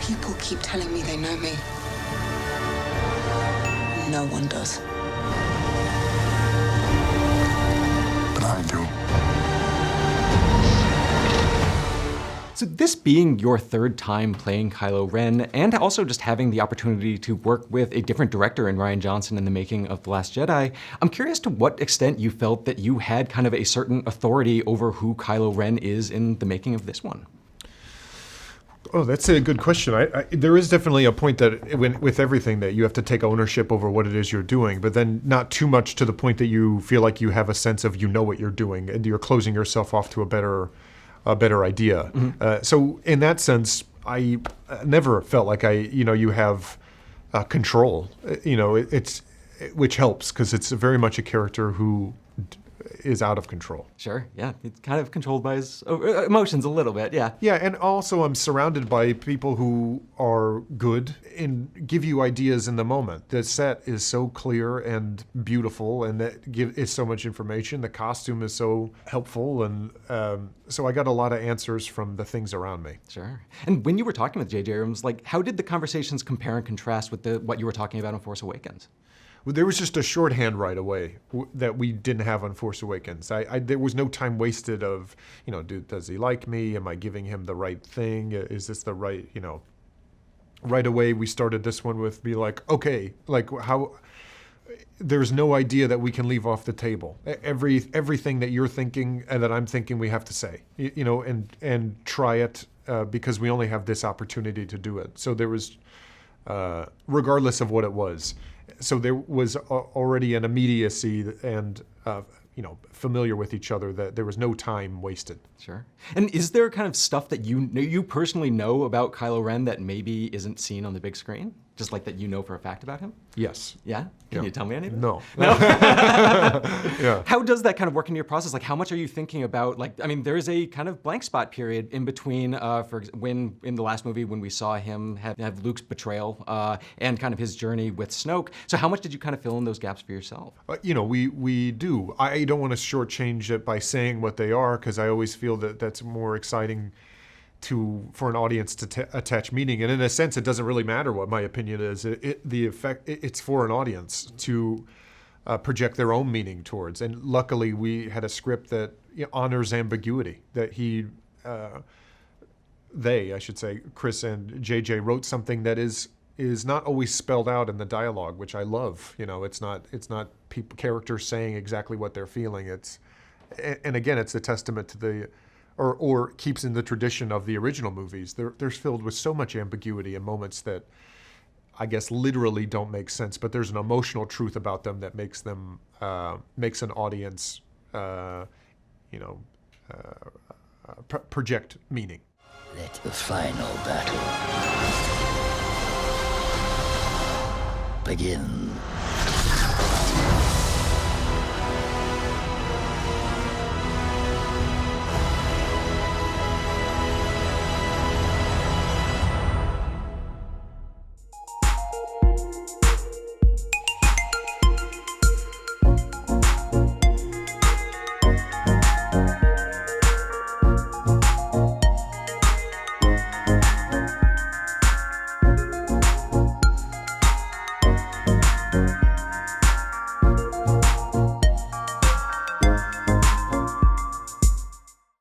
People keep telling me they know me. No one does. But I do. So this being your third time playing Kylo Ren, and also just having the opportunity to work with a different director in Rian Johnson in the making of The Last Jedi, I'm curious to what extent you felt that you had kind of a certain authority over who Kylo Ren is in the making of this one. Oh, that's a good question. There is definitely a point that with everything that you have to take ownership over what it is you're doing, but then not too much to the point that you feel like you have a sense of you know what you're doing and you're closing yourself off to a better idea. Mm-hmm. So in that sense, I never felt like you have control. Which helps because it's very much a character who is out of control. Sure, yeah. He's kind of controlled by his emotions a little bit, yeah. Yeah, and also I'm surrounded by people who are good and give you ideas in the moment. The set is so clear and beautiful, and it's so much information. The costume is so helpful, and so I got a lot of answers from the things around me. Sure. And when you were talking with J.J. Abrams, how did the conversations compare and contrast with what you were talking about in Force Awakens? Well, there was just a shorthand right away that we didn't have on Force Awakens. There was no time wasted of, does he like me? Am I giving him the right thing? Is this the right, Right away we started this one with be like, okay, how, there's no idea that we can leave off the table. Everything that you're thinking and that I'm thinking we have to say, and try it because we only have this opportunity to do it. So there was, regardless of what it was. So there was already an immediacy and, familiar with each other that there was no time wasted. Sure. And is there kind of stuff that you personally know about Kylo Ren that maybe isn't seen on the big screen? Just like that for a fact about him? Yes. Yeah? Can you tell me anything? No. No? Yeah. How does that kind of work in your process? How much are you thinking about, there is a kind of blank spot period in between, when in the last movie when we saw him have Luke's betrayal and kind of his journey with Snoke. So how much did you kind of fill in those gaps for yourself? We do. I don't want to shortchange it by saying what they are because I always feel that that's more exciting for an audience to attach meaning, and in a sense, it doesn't really matter what my opinion is. It's for an audience to project their own meaning towards. And luckily, we had a script that honors ambiguity. That I should say, Chris and JJ wrote something that is not always spelled out in the dialogue, which I love. It's not characters saying exactly what they're feeling. And again, it's a testament to the. Or keeps in the tradition of the original movies. They're filled with so much ambiguity and moments that I guess literally don't make sense, but there's an emotional truth about them that makes an audience, project meaning. Let the final battle begin.